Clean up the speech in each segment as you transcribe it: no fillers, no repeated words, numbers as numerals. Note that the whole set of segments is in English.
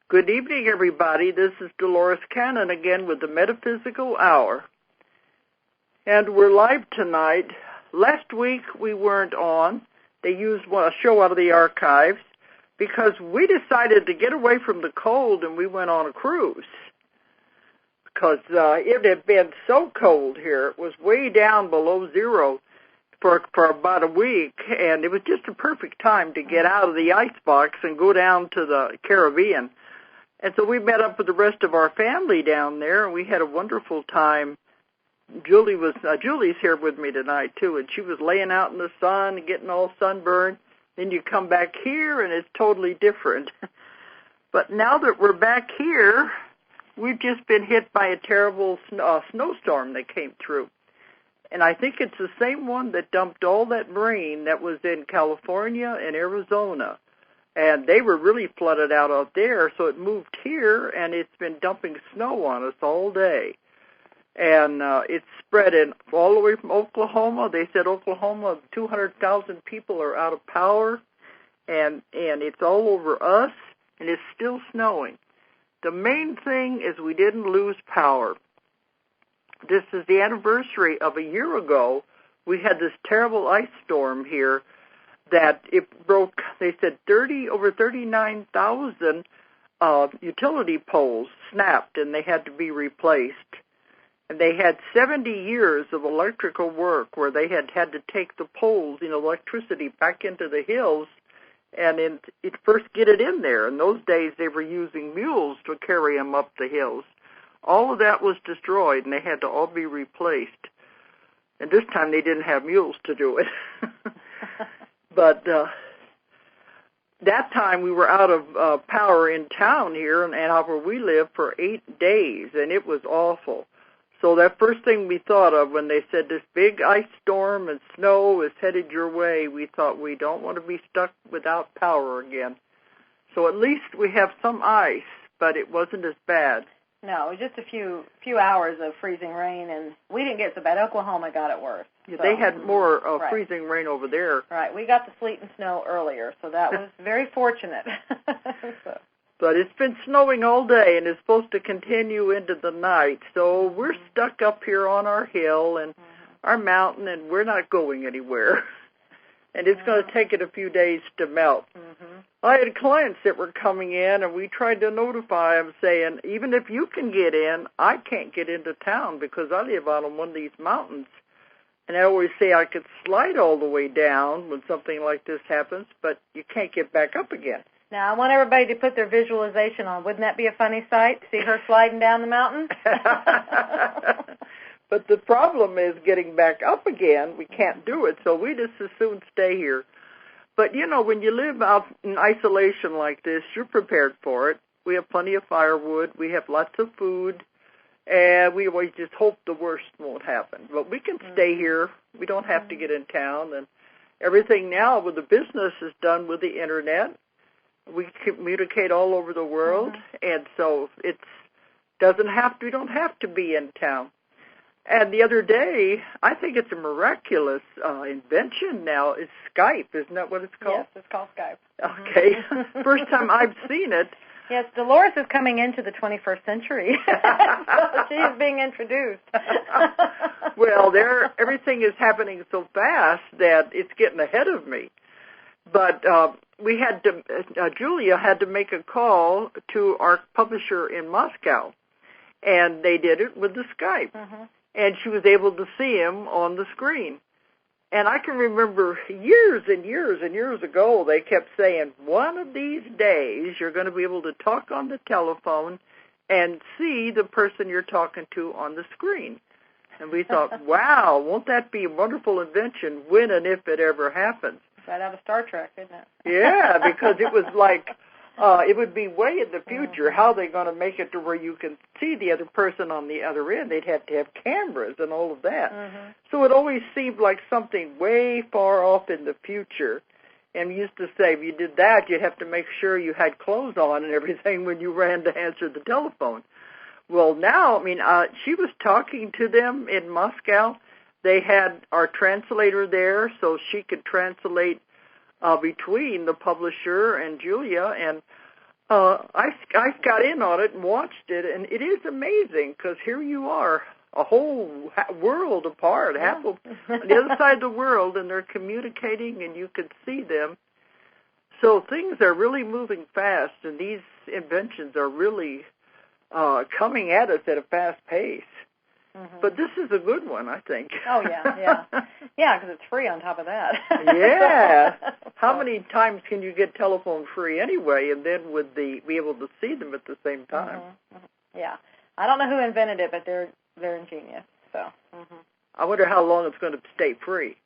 Good evening, everybody. This is Dolores Cannon again with the Metaphysical Hour. And we're live tonight. Last week we weren't on. They used a show out of the archives because we decided to get away from the cold and we went on a cruise. Because it had been so cold here. It was way down below zero for about a week, and it was just a perfect time to get out of the icebox and go down to the Caribbean. And so we met up with the rest of our family down there, and we had a wonderful time. Julie's here with me tonight, too, and she was laying out in the sun and getting all sunburned. Then you come back here, and it's totally different. But now that we're back here, we've just been hit by a terrible snowstorm that came through. And I think it's the same one that dumped all that rain that was in California and Arizona. And they were really flooded out there, so it moved here, and it's been dumping snow on us all day. And it's spread all the way from Oklahoma. They said Oklahoma, 200,000 people are out of power, and it's all over us, and it's still snowing. The main thing is we didn't lose power. This is the anniversary of a year ago. We had this terrible ice storm here that it broke, they said over 39,000 utility poles snapped, and they had to be replaced. And they had 70 years of electrical work where they had to take the poles, electricity back into the hills and first get it in there. In those days, they were using mules to carry them up the hills. All of that was destroyed, and they had to all be replaced. And this time they didn't have mules to do it. But that time we were out of power in town here in Ann Arbor, where we live, for 8 days, and it was awful. So that first thing we thought of when they said this big ice storm and snow is headed your way, we thought we don't want to be stuck without power again. So at least we have some ice, but it wasn't as bad. No, it was just a few hours of freezing rain, and we didn't get so bad. Oklahoma got it worse. Yeah, so. They had more freezing rain over there. Right, we got the sleet and snow earlier, so that was very fortunate. So. But it's been snowing all day, and it's supposed to continue into the night. So we're stuck up here on our hill and our mountain, and we're not going anywhere. And it's going to take it a few days to melt. I had clients that were coming in, and we tried to notify them, saying, even if you can get in, I can't get into town because I live out on one of these mountains. And I always say I could slide all the way down when something like this happens, but you can't get back up again. Now, I want everybody to put their visualization on. Wouldn't that be a funny sight, see her sliding down the mountain? But the problem is getting back up again. We can't do it, so we just as soon stay here. But, when you live out in isolation like this, you're prepared for it. We have plenty of firewood. We have lots of food. And we always just hope the worst won't happen. But we can stay here. We don't have to get in town. And everything now with the business is done with the Internet. We communicate all over the world. And so we don't have to be in town. And the other day, I think it's a miraculous invention now, is Skype. Isn't that what it's called? Yes, it's called Skype. Okay. First time I've seen it. Yes, Dolores is coming into the 21st century. So she is being introduced. Well, everything is happening so fast that it's getting ahead of me. But Julia had to make a call to our publisher in Moscow, and they did it with the Skype. And she was able to see him on the screen. And I can remember years and years and years ago, they kept saying, one of these days you're going to be able to talk on the telephone and see the person you're talking to on the screen. And we thought, wow, won't that be a wonderful invention when and if it ever happens? Right out of Star Trek, isn't it? Yeah, because it was like, it would be way in the future. How are they going to make it to where you can see the other person on the other end? They'd have to have cameras and all of that. So it always seemed like something way far off in the future. And we used to say, if you did that, you'd have to make sure you had clothes on and everything when you ran to answer the telephone. Well, now, she was talking to them in Moscow. They had our translator there so she could translate between the publisher and Julia, and I got in on it and watched it, and it is amazing because here you are, a whole world apart, half of on the other side of the world, and they're communicating, and you can see them. So things are really moving fast, and these inventions are really coming at us at a fast pace. Mm-hmm. But this is a good one, I think. Oh, yeah. Yeah, because it's free on top of that. Yeah. How many times can you get telephone free anyway, and then would be able to see them at the same time? Mm-hmm. Yeah. I don't know who invented it, but they're ingenious. So. Mm-hmm. I wonder how long it's going to stay free.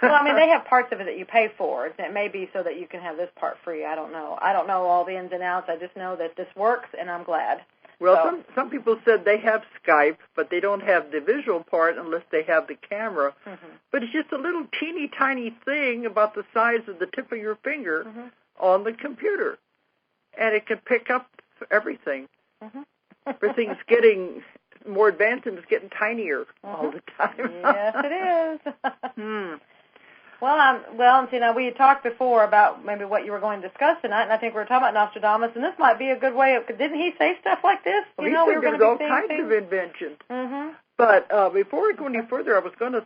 Well, I mean, they have parts of it that you pay for. It may be so that you can have this part free. I don't know. I don't know all the ins and outs. I just know that this works, and I'm glad. Well, some people said they have Skype, but they don't have the visual part unless they have the camera. Mm-hmm. But it's just a little teeny tiny thing about the size of the tip of your finger mm-hmm. on the computer, and it can pick up everything. Mm-hmm. Everything's getting more advanced and it's getting tinier mm-hmm. all the time. Yes, it is. Well, we had talked before about maybe what you were going to discuss tonight, and I think we were talking about Nostradamus, and this might be a good way of, didn't he say stuff like this? Well, he said there was all kinds of inventions. Mm-hmm. But before we go any further, I'm going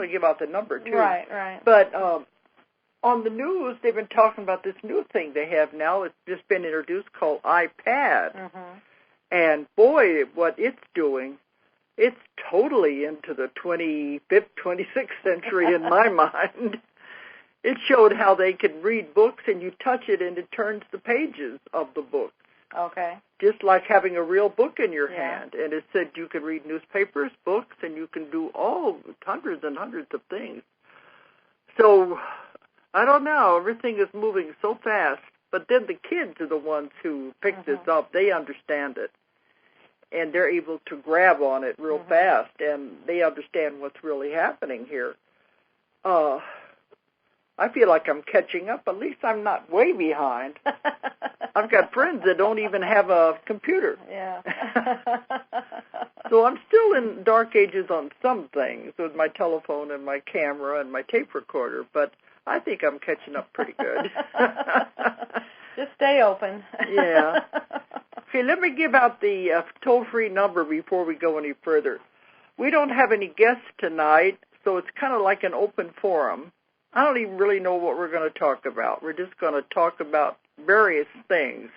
to give out the number, too. Right. But on the news, they've been talking about this new thing they have now. It's just been introduced called iPad. Mm-hmm. And, boy, what it's doing, it's totally into the 25th, 26th century in my mind. It showed how they could read books, and you touch it, and it turns the pages of the book. Okay. Just like having a real book in your hand. And it said you could read newspapers, books, and you can do hundreds and hundreds of things. So, I don't know. Everything is moving so fast. But then the kids are the ones who pick mm-hmm. this up. They understand it. And they're able to grab on it real mm-hmm. fast, and they understand what's really happening here. I feel like I'm catching up. At least I'm not way behind. I've got friends that don't even have a computer. Yeah. So I'm still in dark ages on some things with my telephone and my camera and my tape recorder, but I think I'm catching up pretty good. Just stay open. Yeah. Okay, let me give out the toll-free number before we go any further. We don't have any guests tonight, so it's kind of like an open forum. I don't even really know what we're going to talk about. We're just going to talk about various things.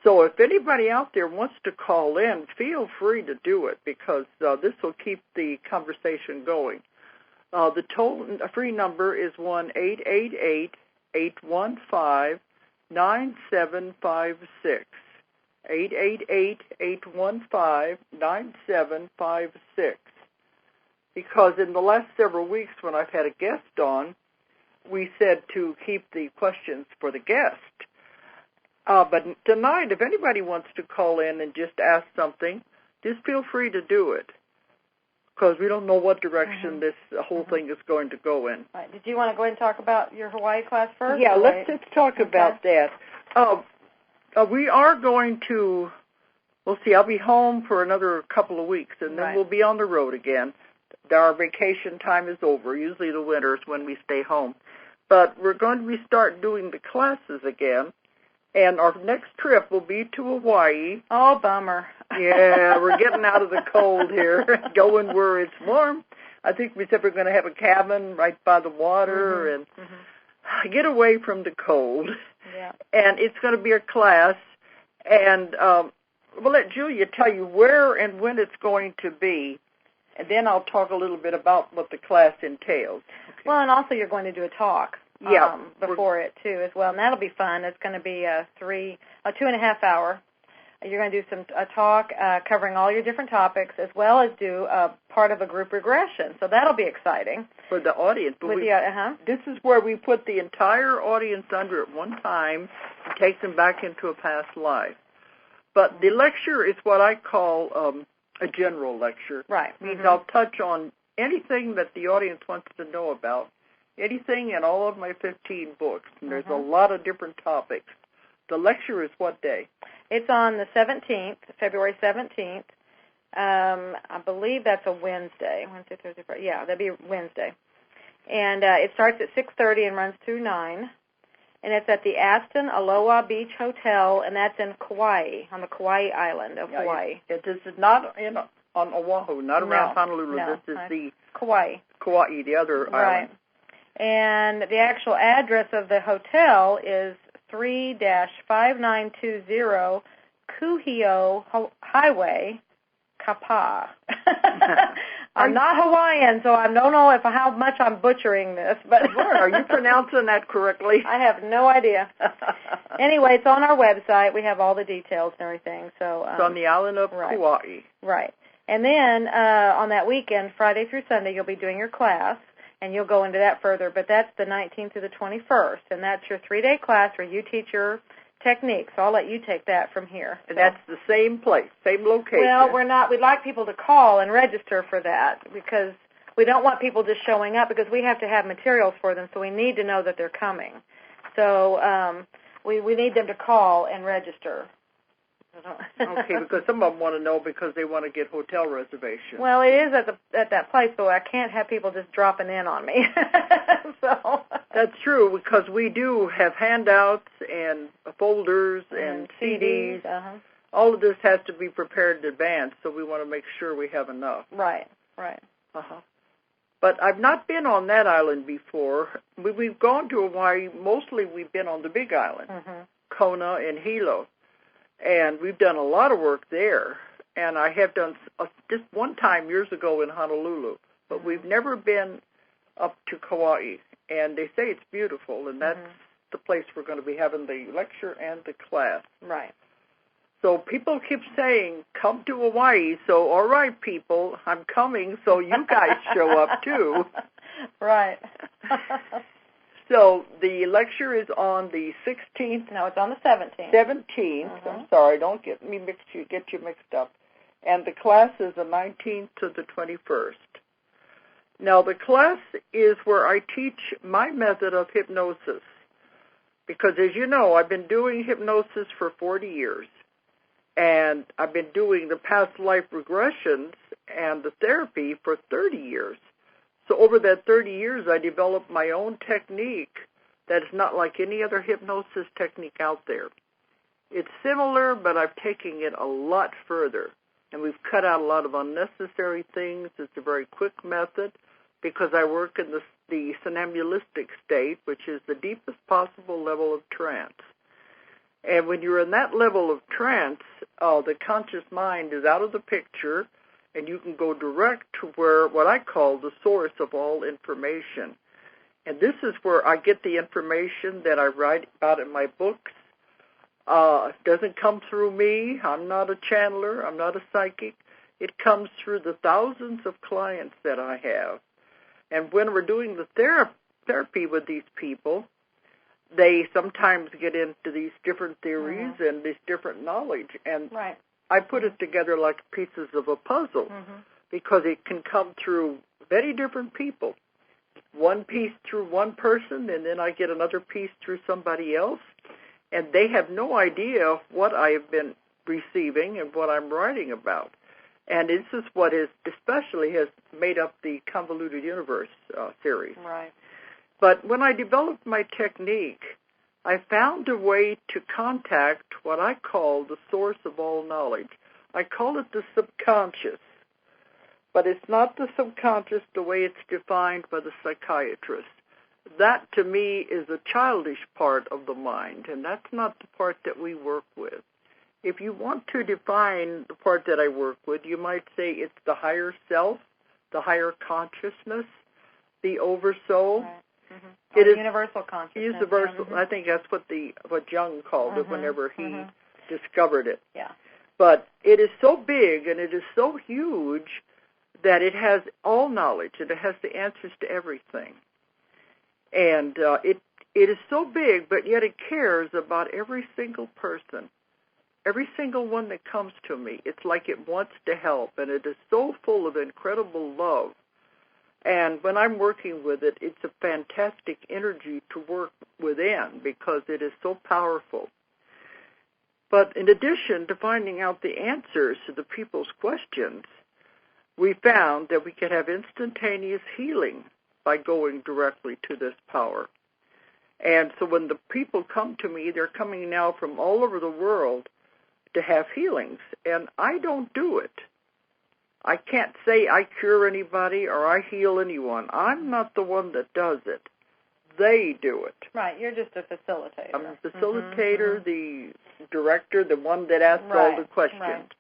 So if anybody out there wants to call in, feel free to do it because this will keep the conversation going. The toll-free number is 1-888-815-9756. 888-815-9756. Because in the last several weeks when I've had a guest on, we said to keep the questions for the guest. But tonight, if anybody wants to call in and just ask something, just feel free to do it. Because we don't know what direction mm-hmm. this whole mm-hmm. thing is going to go in. Right. Did you want to go ahead and talk about your Hawaii class first? Yeah, let's talk about that. We are going to, we'll see, I'll be home for another couple of weeks, and then we'll be on the road again. Our vacation time is over. Usually the winter is when we stay home. But we're going to start doing the classes again, and our next trip will be to Hawaii. Oh, bummer. Yeah, we're getting out of the cold here, going where it's warm. I think we said we're going to have a cabin right by the water mm-hmm. and mm-hmm. get away from the cold. Yeah. And it's going to be a class, and we'll let Julia tell you where and when it's going to be, and then I'll talk a little bit about what the class entails. Okay. Well, and also you're going to do a talk before it, too, as well, and that'll be fun. It's going to be a 2.5 hour. You're going to do a talk covering all your different topics, as well as do part of a group regression. So that'll be exciting. For the audience. But this is where we put the entire audience under at one time and take them back into a past life. But the lecture is what I call a general lecture. Right. It means I'll touch on anything that the audience wants to know about, anything in all of my 15 books. And there's a lot of different topics. The lecture is what day? It's on the 17th, February 17th. I believe that's a Wednesday. Wednesday, Thursday, Friday. Yeah, that'd be Wednesday. And it starts at 6:30 and runs through 9. And and it's at the Aston Aloha Beach Hotel, and that's in Kauai, on the Kauai island of Hawaii. This is not on Oahu, not around Honolulu. No, this is the Kauai, the other island. And the actual address of the hotel is 3-5920 Kuhio Highway, Kapa. I'm not Hawaiian, so I don't know how much I'm butchering this. But are you pronouncing that correctly? I have no idea. Anyway, it's on our website. We have all the details and everything. So it's on the island of Kauai. Right. And then on that weekend, Friday through Sunday, you'll be doing your class, and you'll go into that further. But that's the 19th to the 21st, and that's your 3-day class where you teach your technique. So I'll let you take that from here. And that's the same place, same location. Well, we'd like people to call and register for that because we don't want people just showing up because we have to have materials for them, so we need to know that they're coming. So we need them to call and register. Okay, because some of them want to know because they want to get hotel reservations. Well, it is at that place, so I can't have people just dropping in on me. So that's true because we do have handouts and folders and CDs. All of this has to be prepared in advance, so we want to make sure we have enough. Right. But I've not been on that island before. We've gone to Hawaii. Mostly we've been on the Big Island, Kona and Hilo. And we've done a lot of work there. And I have done just one time years ago in Honolulu. But we've never been up to Kauai. And they say it's beautiful, and that's the place we're going to be having the lecture and the class. Right. So people keep saying, come to Hawaii. So, all right, people, I'm coming, so you guys show up too. Right. So the lecture is on the 16th. No, it's on the 17th. 17th. I'm sorry, don't get you mixed up. And the class is the 19th to the 21st. Now, the class is where I teach my method of hypnosis. Because, as you know, I've been doing hypnosis for 40 years. And I've been doing the past life regressions and the therapy for 30 years. So over that 30 years, I developed my own technique that is not like any other hypnosis technique out there. It's similar, but I'm taking it a lot further. And we've cut out a lot of unnecessary things. It's a very quick method because I work in the somnambulistic state, which is the deepest possible level of trance. And when you're in that level of trance, the conscious mind is out of the picture, and you can go direct to what I call the source of all information. And this is where I get the information that I write about in my books. It doesn't come through me. I'm not a channeler. I'm not a psychic. It comes through the thousands of clients that I have. And when we're doing the therapy with these people, they sometimes get into these different theories and this different knowledge. And I put it together like pieces of a puzzle because it can come through very different people. One piece through one person, and then I get another piece through somebody else. And they have no idea what I have been receiving and what I'm writing about. And this is what especially has made up the Convoluted Universe series. Right. But when I developed my technique, I found a way to contact what I call the source of all knowledge. I call it the subconscious. But it's not the subconscious the way it's defined by the psychiatrist. That, to me, is a childish part of the mind, and that's not the part that we work with. If you want to define the part that I work with, you might say it's the higher self, the higher consciousness, the oversoul. Right. It is universal consciousness. Universal. I think that's what Jung called it whenever he discovered it. Yeah. But it is so big and it is so huge that it has all knowledge and it has the answers to everything. And it is so big, but yet it cares about every single person, every single one that comes to me. It's like it wants to help, and it is so full of incredible love. And when I'm working with it, it's a fantastic energy to work within because it is so powerful. But in addition to finding out the answers to the people's questions, we found that we could have instantaneous healing by going directly to this power. And so when the people come to me, they're coming now from all over the world to have healings, and I don't do it. I can't say I cure anybody or I heal anyone. I'm not the one that does it. They do it. Right, you're just a facilitator. I'm a facilitator, the director, the one that asks all the questions. Right.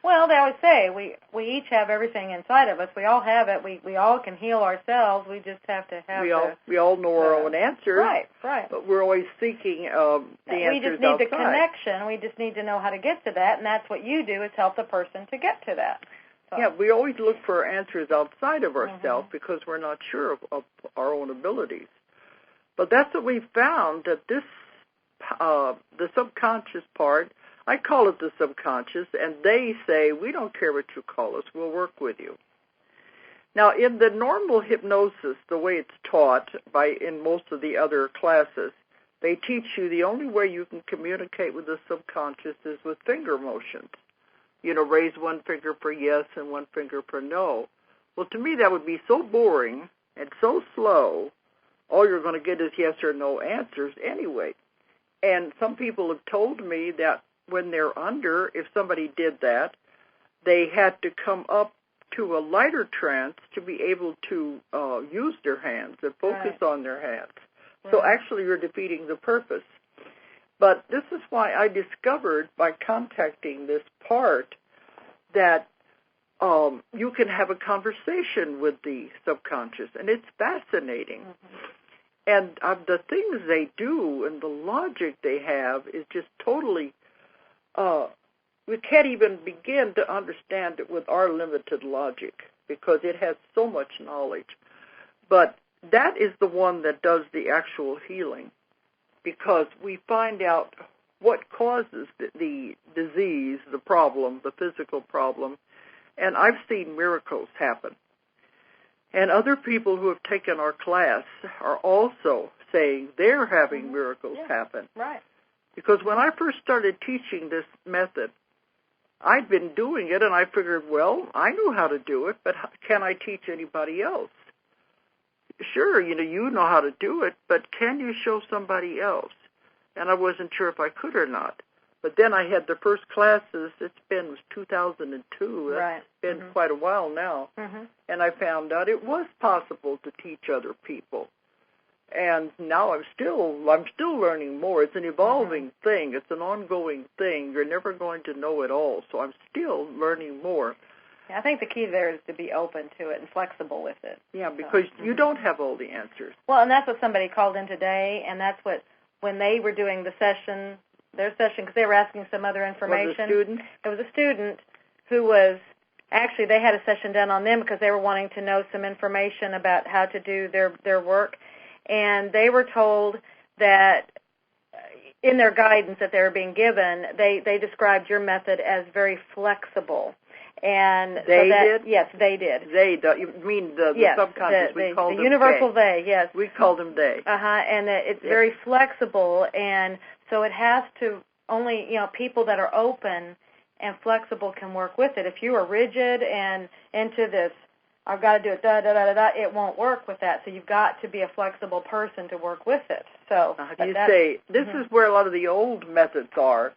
Well, they always say we each have everything inside of us. We all have it. We all can heal ourselves. We just have to have we all know our own answers. Right. But we're always seeking the answers We just need outside. the connection. We just need to know how to get to that, and that's what you do is help the person to get to that. So. Yeah, we always look for answers outside of ourselves because we're not sure of our own abilities. But that's what we found, that this, the subconscious part, I call it the subconscious, and they say, we don't care what you call us, we'll work with you. Now, in the normal hypnosis, the way it's taught in most of the other classes, they teach you the only way you can communicate with the subconscious is with finger motions. You know, raise one finger for yes and one finger for no. Well, to me, that would be so boring and so slow. All you're going to get is yes or no answers anyway. And some people have told me that when they're under, if somebody did that, they had to come up to a lighter trance to be able to use their hands and focus on their hands. Right. So actually you're defeating the purpose. But this is why I discovered by contacting this part that you can have a conversation with the subconscious, and it's fascinating. And the things they do and the logic they have is just totally, we can't even begin to understand it with our limited logic because it has so much knowledge. But that is the one that does the actual healing, because we find out what causes the disease, the problem, the physical problem, and I've seen miracles happen. And other people who have taken our class are also saying they're having miracles happen. Right. Because when I first started teaching this method, I'd been doing it, and I figured, well, I knew how to do it, but can I teach anybody else? Sure, you know how to do it, but can you show somebody else? And I wasn't sure if I could or not. But then I had the first classes, it was 2002. That's been quite a while now. And I found out it was possible to teach other people. And now I'm still learning more. It's an evolving thing. It's an ongoing thing. You're never going to know it all. So I'm still learning more. Yeah, I think the key there is to be open to it and flexible with it. Yeah, because you don't have all the answers. Well, and that's what somebody called in today, and that's what, when they were doing their session, because they were asking some other information. Was it a student? It was a student who was, actually they had a session done on them because they were wanting to know some information about how to do their work. And they were told that in their guidance that they were being given, they described your method as very flexible. And they did? Yes, they did. They do. You mean the subconscious? We call them the universal they. Yes. We call them they. And it's very flexible, and so it has to only, people that are open and flexible can work with it. If you are rigid and into this, I've got to do it, it won't work with that. So you've got to be a flexible person to work with it. So you say, this is where a lot of the old methods are.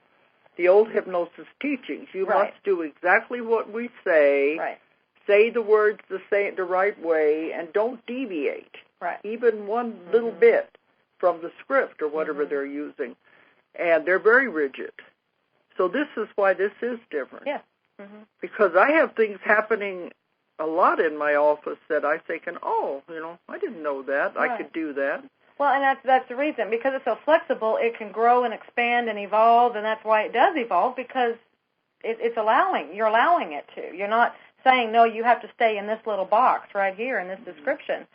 The old hypnosis teachings. You must do exactly what we say, say the words the right way, and don't deviate, even one little bit from the script or whatever they're using. And they're very rigid. So this is why this is different. Yeah. Because I have things happening a lot in my office that I think, I didn't know that. I could do that. Well, and that's the reason. Because it's so flexible, it can grow and expand and evolve, and that's why it does evolve, because it's you're allowing it to. You're not saying, no, you have to stay in this little box right here in this description.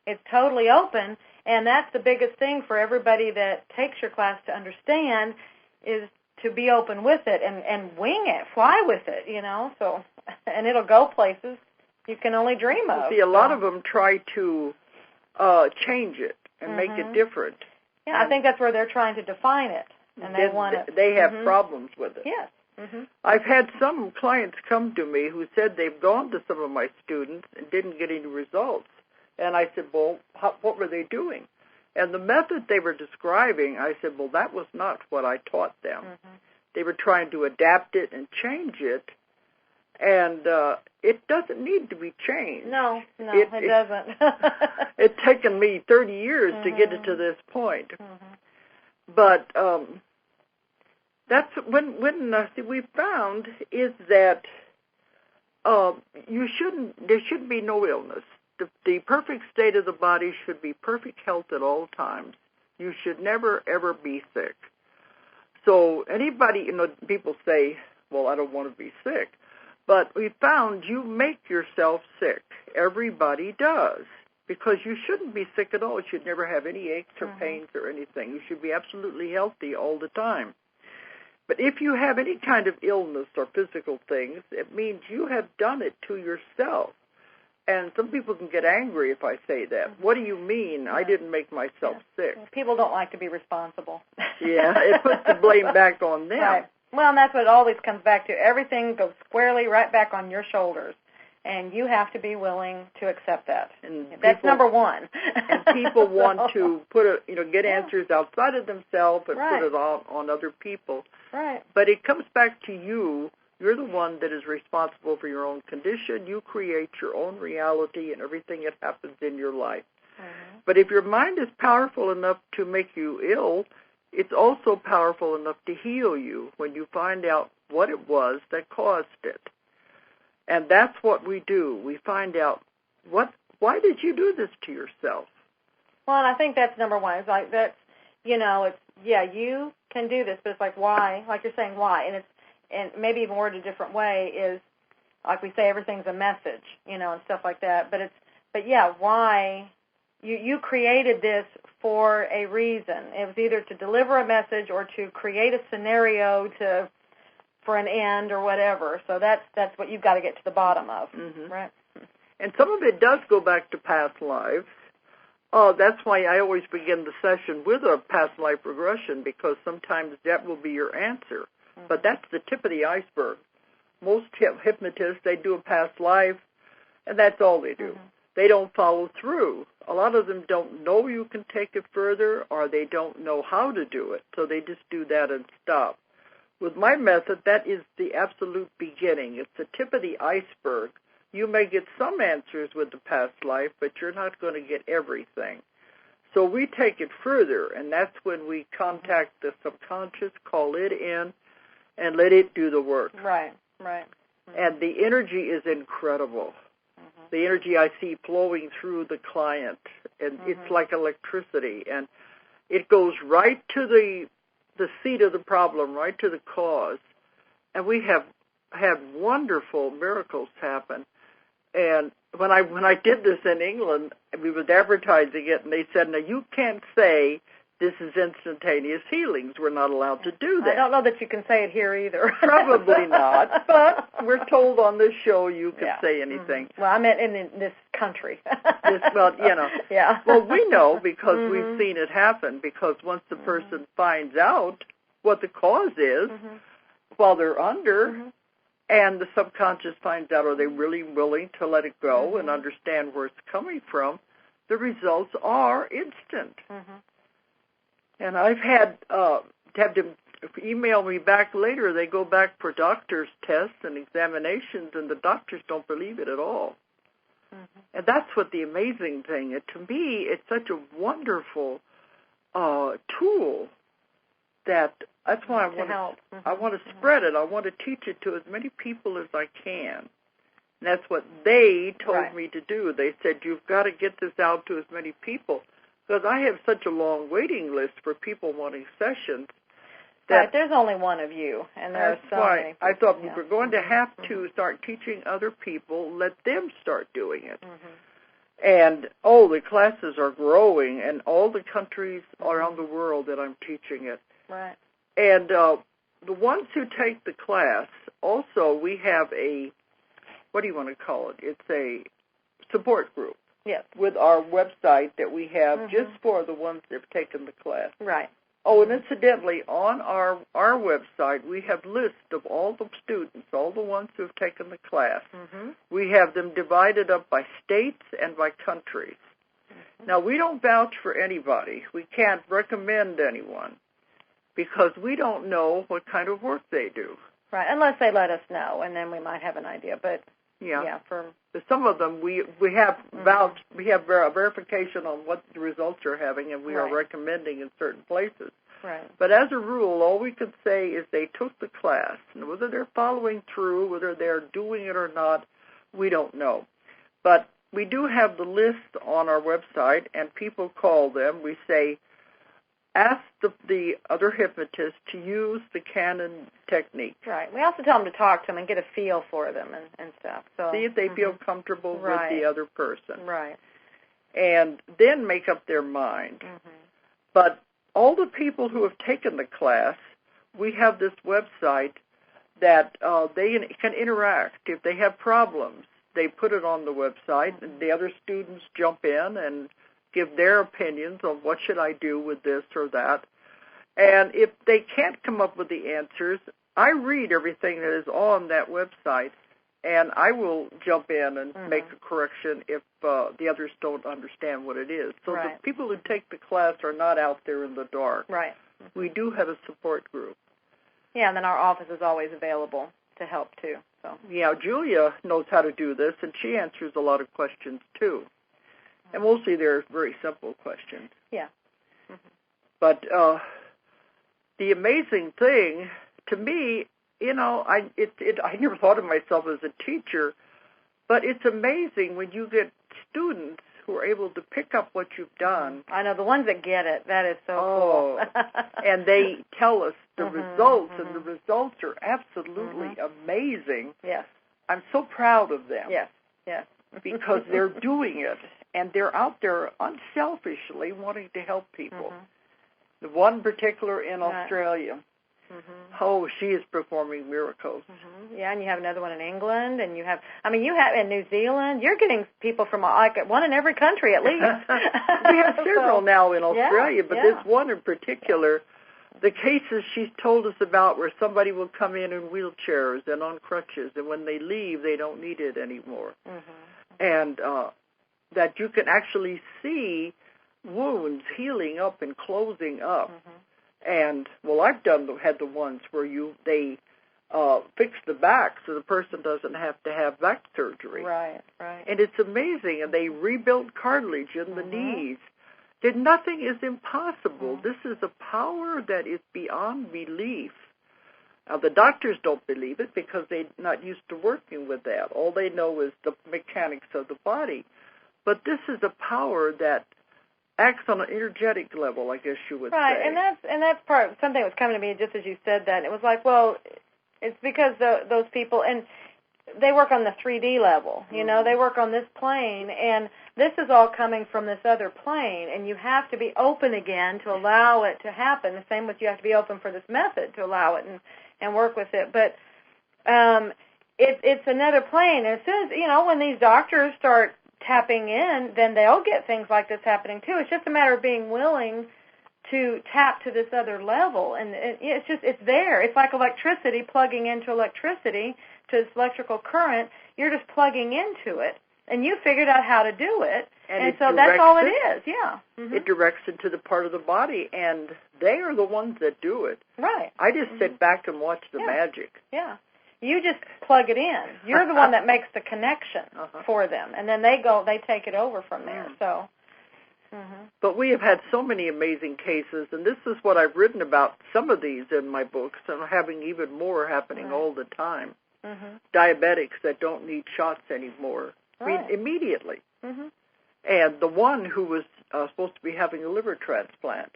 It's totally open, and that's the biggest thing for everybody that takes your class to understand is to be open with it and wing it, fly with it, so, and it'll go places you can only dream of. See, a lot of them try to change it and make it different. Yeah, I think that's where they're trying to define it, and they have problems with it. Yes. I've had some clients come to me who said they've gone to some of my students and didn't get any results. And I said, well, what were they doing? And the method they were describing, I said, well, that was not what I taught them. Mm-hmm. They were trying to adapt it and change it, and it doesn't need to be changed. No, it doesn't. It's taken me 30 years to get it to this point. Mm-hmm. But that's when we found is that there shouldn't be no illness. The perfect state of the body should be perfect health at all times. You should never, ever be sick. So anybody, people say, well, I don't want to be sick. But we found you make yourself sick. Everybody does. Because you shouldn't be sick at all. You should never have any aches or pains or anything. You should be absolutely healthy all the time. But if you have any kind of illness or physical things, it means you have done it to yourself. And some people can get angry if I say that. Mm-hmm. What do you mean? I didn't make myself sick. Well, people don't like to be responsible. Yeah, it puts the blame back on them. Right. Well, and that's what it always comes back to. Everything goes squarely right back on your shoulders. And you have to be willing to accept that. And that's number one. And people want to get answers outside of themselves and put it on other people. Right. But it comes back to you. You're the one that is responsible for your own condition. You create your own reality and everything that happens in your life. Mm-hmm. But if your mind is powerful enough to make you ill, it's also powerful enough to heal you when you find out what it was that caused it. And that's what we do. We find out why did you do this to yourself? Well, and I think that's number one. It's like that's, you can do this, but it's like why? Like you're saying, why? And maybe even worded a different way is, like we say, everything's a message, and stuff like that. But why? You created this for a reason. It was either to deliver a message or to create a scenario for an end or whatever. So that's what you've got to get to the bottom of, right? And some of it does go back to past lives. That's why I always begin the session with a past life regression, because sometimes that will be your answer. Mm-hmm. But that's the tip of the iceberg. Most hypnotists, they do a past life, and that's all they do. Mm-hmm. They don't follow through. A lot of them don't know you can take it further, or they don't know how to do it, so they just do that and stop. With my method, that is the absolute beginning. It's the tip of the iceberg. You may get some answers with the past life, but you're not going to get everything. So we take it further, and that's when we contact the subconscious, call it in, and let it do the work. Right. Mm-hmm. And the energy is incredible. Mm-hmm. The energy I see flowing through the client, and it's like electricity, and it goes right to the seat of the problem, right to the cause. And we have had wonderful miracles happen. And when I did this in England, we was advertising it, and they said, now you can't say this is instantaneous healings. We're not allowed to do that. I don't know that you can say it here either. Probably not, but we're told on this show you can say anything. Mm-hmm. Well, I meant in this country. Yeah. Well, we know because we've seen it happen, because once the person finds out what the cause is while they're under, and the subconscious finds out, are they really willing to let it go and understand where it's coming from, the results are instant. And I've had have them email me back later. They go back for doctor's tests and examinations, and the doctors don't believe it at all. And that's what the amazing thing. To me, it's such a wonderful tool that's why I want to spread it. I want to teach it to as many people as I can. And that's what they told me to do. They said, you've got to get this out to as many people, because I have such a long waiting list for people wanting sessions. There's only one of you, and there are so many. I thought we were going to have to start teaching other people, let them start doing it. And, the classes are growing, and all the countries around the world that I'm teaching it. Right. And the ones who take the class, also we have what do you want to call it? It's a support group. Yes. With our website that we have just for the ones that have taken the class. Right. Oh, and incidentally, on our website, we have lists of all the students, all the ones who have taken the class. We have them divided up by states and by countries. Now, we don't vouch for anybody. We can't recommend anyone because we don't know what kind of work they do. Right, unless they let us know, and then we might have an idea. But for some of them, we have vouched, we have verification on what the results are having, and we are recommending in certain places. Right. But as a rule, all we could say is they took the class, and whether they're following through, whether they're doing it or not, we don't know. But we do have the list on our website, and people call them. We say, ask the other hypnotist to use the Cannon technique. Right. We also tell them to talk to them and get a feel for them and stuff. So see if they feel comfortable with the other person. Right. And then make up their mind. But all the people who have taken the class, we have this website that they can interact. If they have problems, they put it on the website, and the other students jump in and give their opinions on what should I do with this or that. And if they can't come up with the answers, I read everything that is on that website, and I will jump in and make a correction if the others don't understand what it is. So the people who take the class are not out there in the dark. Right. We do have a support group. Yeah, and then our office is always available to help, too. So yeah, Julia knows how to do this, and she answers a lot of questions, too. And mostly they're very simple questions. Yeah. But the amazing thing, to me, you know, I never thought of myself as a teacher, but it's amazing when you get students who are able to pick up what you've done. I know, the ones that get it, that is so cool. And they tell us the results, and the results are absolutely amazing. Yes. I'm so proud of them. Yes, yes. Because they're doing it, and they're out there unselfishly wanting to help people. The one particular in Australia, she is performing miracles. Yeah, and you have another one in England, and you have in New Zealand. You're getting people from like one in every country at least. We have several now in Australia, but this one in particular, the cases she's told us about where somebody will come in wheelchairs and on crutches, and when they leave, they don't need it anymore. And that you can actually see wounds healing up and closing up. And, well, I've had the ones where they fix the back so the person doesn't have to have back surgery. Right, right. And it's amazing. And they rebuild cartilage in the knees. That nothing is impossible. This is a power that is beyond belief. Now, the doctors don't believe it because they're not used to working with that. All they know is the mechanics of the body. But this is a power that acts on an energetic level, I guess you would say. Right, and that's part something that was coming to me just as you said that. And it was like, well, it's because those people, and they work on the 3D level. You know, they work on this plane, and this is all coming from this other plane, and you have to be open again to allow it to happen. The same with you have to be open for this method to allow it and work with it. But it's another plane. And as soon as, when these doctors start tapping in, then they'll get things like this happening too. It's just a matter of being willing to tap to this other level, and it's there. It's like electricity plugging into electricity, to this electrical current. You're just plugging into it, and you figured out how to do it, and so that's all it is. Yeah, it directs it to the part of the body, and they are the ones that do it. Right. I just sit back and watch the magic. Yeah. You just plug it in. You're the one that makes the connection for them, and then they take it over from there. So, But we have had so many amazing cases, and this is what I've written about some of these in my books, and having even more happening all the time. Diabetics that don't need shots anymore, I mean, immediately. And the one who was supposed to be having a liver transplant,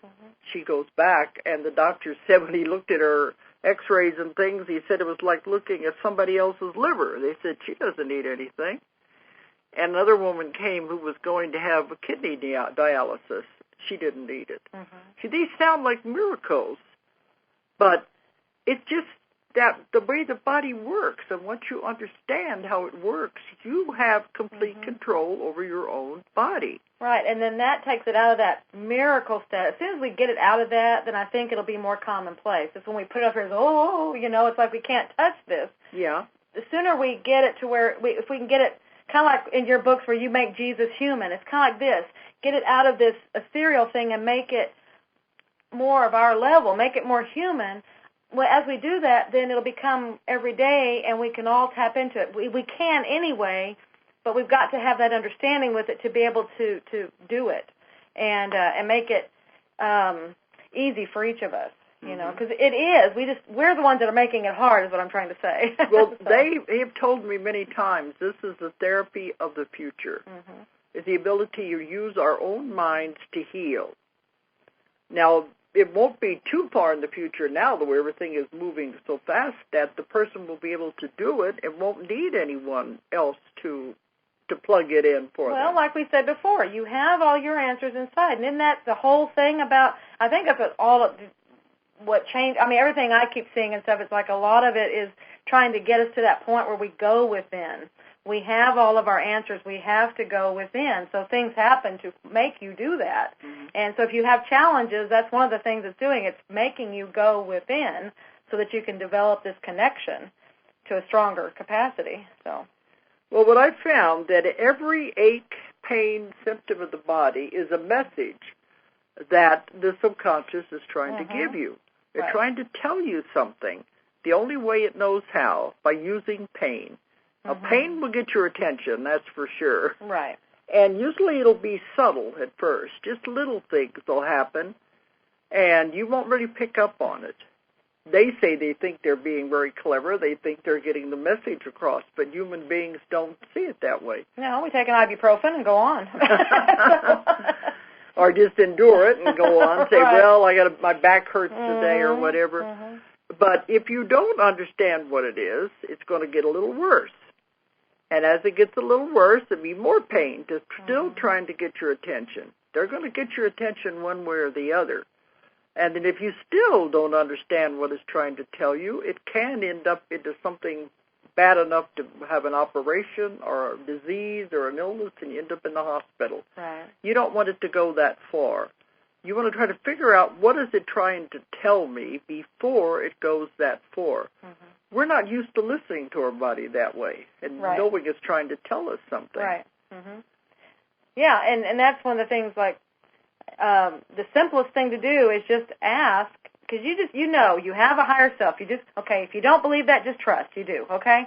she goes back, and the doctor said when he looked at her X-rays and things, he said it was like looking at somebody else's liver. They said she doesn't need anything. And another woman came who was going to have a kidney dialysis. She didn't need it. See, these sound like miracles, but it's just that the way the body works, and once you understand how it works, you have complete control over your own body. Right, and then that takes it out of that miracle state. As soon as we get it out of that, then I think it'll be more commonplace. It's when we put it up here, it's like we can't touch this. Yeah. The sooner we get it to where, if we can get it kind of like in your books where you make Jesus human. It's kind of like this. Get it out of this ethereal thing and make it more of our level, make it more human. Well, as we do that, then it'll become every day, and we can all tap into it. We can anyway, but we've got to have that understanding with it to be able to do it and make it easy for each of us. You know, because it is. We're the ones that are making it hard, is what I'm trying to say. Well, they have told me many times this is the therapy of the future. Is the ability to use our own minds to heal. Now, it won't be too far in the future now, though everything is moving so fast that the person will be able to do it and won't need anyone else to plug it in for them. Well, like we said before, you have all your answers inside. And isn't that the whole thing about, I think that's what changed, I mean, everything I keep seeing and stuff, it's like a lot of it is trying to get us to that point where we go within. We have all of our answers. We have to go within. So things happen to make you do that. And so if you have challenges, that's one of the things it's doing. It's making you go within so that you can develop this connection to a stronger capacity. So, well, what I found that every ache, pain, symptom of the body is a message that the subconscious is trying to give you. They're trying to tell you something. The only way it knows how, by using pain. Now, pain will get your attention, that's for sure. Right. And usually it'll be subtle at first. Just little things will happen, and you won't really pick up on it. They say they think they're being very clever. They think they're getting the message across, but human beings don't see it that way. No, we take an ibuprofen and go on. Or just endure it and go on. Say, well, my back hurts today or whatever. But if you don't understand what it is, it's going to get a little worse. And as it gets a little worse, there'll be more pain to still trying to get your attention. They're going to get your attention one way or the other. And then if you still don't understand what it's trying to tell you, it can end up into something bad enough to have an operation or a disease or an illness, and you end up in the hospital. Right. You don't want it to go that far. You want to try to figure out what is it trying to tell me before it goes that far. We're not used to listening to our body that way and knowing it's trying to tell us something. Right. Yeah, and that's one of the things, like, the simplest thing to do is just ask, because you know, you have a higher self. You just, okay, if you don't believe that, just trust. You do, okay?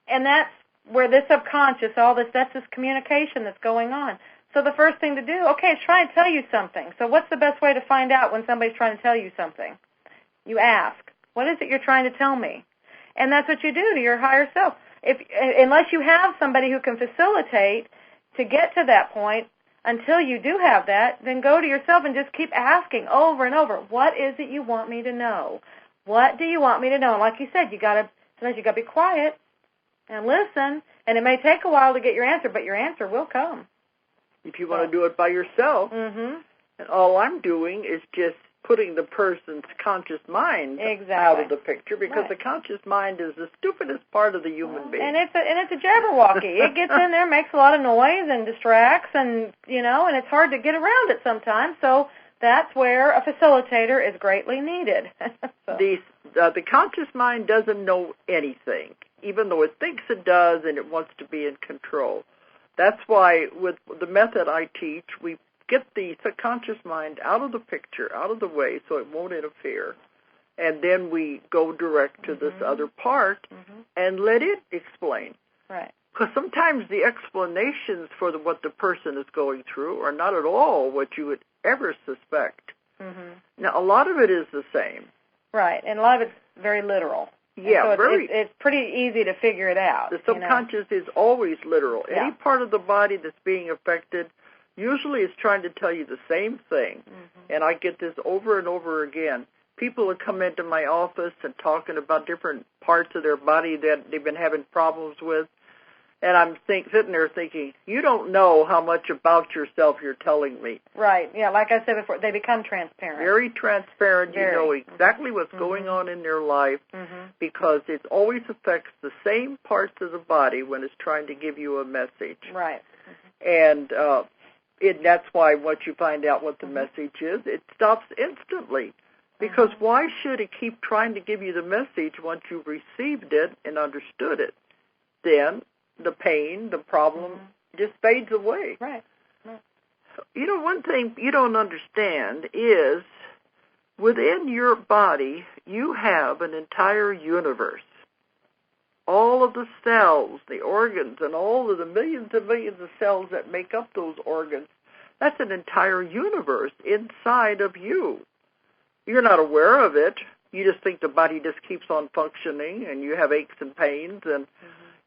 And that's where this subconscious, that's this communication that's going on. So the first thing to do, okay, is try and tell you something. So what's the best way to find out when somebody's trying to tell you something? You ask, what is it you're trying to tell me? And that's what you do to your higher self. Unless you have somebody who can facilitate to get to that point, until you do have that, then go to yourself and just keep asking over and over, what is it you want me to know? What do you want me to know? And like you said, sometimes you got to be quiet and listen, and it may take a while to get your answer, but your answer will come. If you want to do it by yourself, and all I'm doing is just putting the person's conscious mind out of the picture, because the conscious mind is the stupidest part of the human being. And it's a jabberwocky. It gets in there, makes a lot of noise, and distracts, and and it's hard to get around it sometimes. So that's where a facilitator is greatly needed. The conscious mind doesn't know anything, even though it thinks it does and it wants to be in control. That's why with the method I teach, we get the subconscious mind out of the picture, out of the way, so it won't interfere. And then we go direct to this other part and let it explain. Right. Because sometimes the explanations for what the person is going through are not at all what you would ever suspect. Now, a lot of it is the same. Right, and a lot of it's very literal. Yeah, so it's pretty easy to figure it out. The subconscious is always literal. Any part of the body that's being affected usually is trying to tell you the same thing. And I get this over and over again. People will come into my office and talking about different parts of their body that they've been having problems with. And I'm sitting there thinking, you don't know how much about yourself you're telling me. Right. Yeah, like I said before, they become transparent. Very transparent. You know exactly what's going on in their life because it always affects the same parts of the body when it's trying to give you a message. Right. And that's why once you find out what the message is, it stops instantly. Because why should it keep trying to give you the message once you've received it and understood it? Then the pain, the problem just fades away. Right. You know, one thing you don't understand is within your body, you have an entire universe. All of the cells, the organs, and all of the millions and millions of cells that make up those organs, that's an entire universe inside of you. You're not aware of it. You just think the body just keeps on functioning and you have aches and pains, and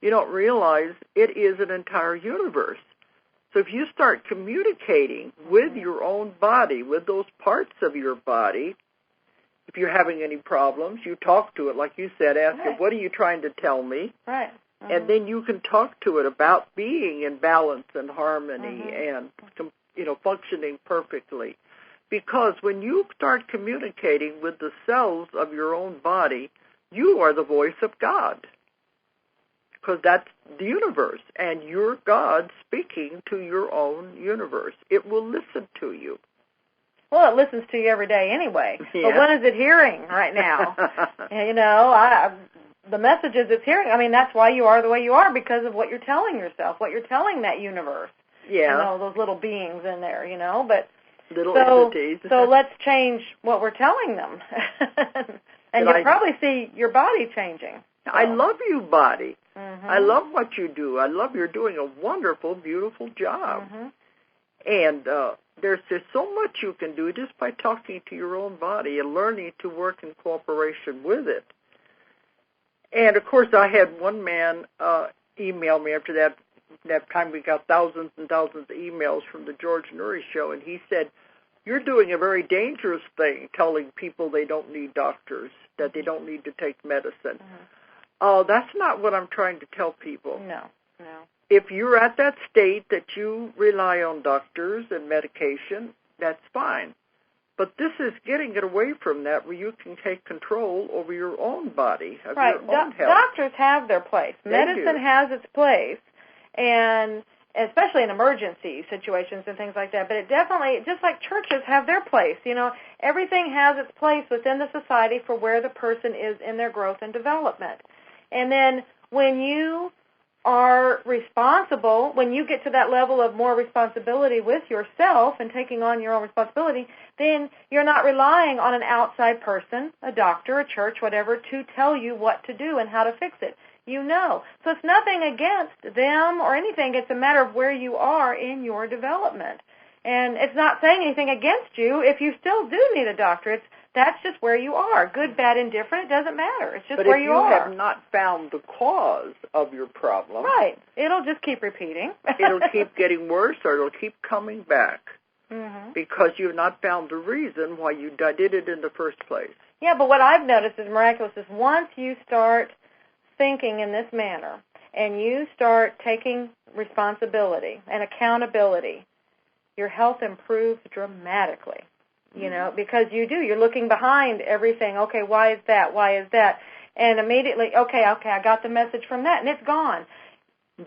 you don't realize it is an entire universe. So if you start communicating with your own body, with those parts of your body, if you're having any problems, you talk to it, like you said, ask it, what are you trying to tell me? Right. And then you can talk to it about being in balance and harmony and, you know, functioning perfectly. Because when you start communicating with the cells of your own body, you are the voice of God. Because that's the universe, and you're God speaking to your own universe. It will listen to you. Well, it listens to you every day anyway. Yeah. But what is it hearing right now? You know, the messages it's hearing, I mean, that's why you are the way you are, because of what you're telling yourself, what you're telling that universe. Yeah. You know, those little beings in there, you know. But little entities. So let's change what we're telling them. And you'll probably see your body changing. So. I love you, body. I love what you do. I love you're doing a wonderful, beautiful job. And there's just so much you can do just by talking to your own body and learning to work in cooperation with it. And, of course, I had one man email me after that time. We got thousands and thousands of emails from the George Noory Show, and he said, you're doing a very dangerous thing, telling people they don't need doctors, that they don't need to take medicine. That's not what I'm trying to tell people. No. If you're at that state that you rely on doctors and medication, that's fine. But this is getting it away from that, where you can take control over your own body, of your own health. Doctors have their place. Medicine has its place, and especially in emergency situations and things like that. But it definitely, just like churches have their place, you know, everything has its place within the society for where the person is in their growth and development. And then when you are responsible, when you get to that level of more responsibility with yourself and taking on your own responsibility, then you're not relying on an outside person, a doctor, a church, whatever, to tell you what to do and how to fix it. You know. So it's nothing against them or anything. It's a matter of where you are in your development. And it's not saying anything against you if you still do need a doctor. That's just where you are. Good, bad, indifferent, it doesn't matter. It's just where you are. But if you have not found the cause of your problem... Right. It'll just keep repeating. It'll keep getting worse, or it'll keep coming back. Because you've not found the reason why you did it in the first place. Yeah, but what I've noticed is Miraculous is once you start thinking in this manner and you start taking responsibility and accountability, your health improves dramatically. You know, because you're looking behind everything. Okay, why is that? Why is that? And immediately, okay, I got the message from that, and it's gone.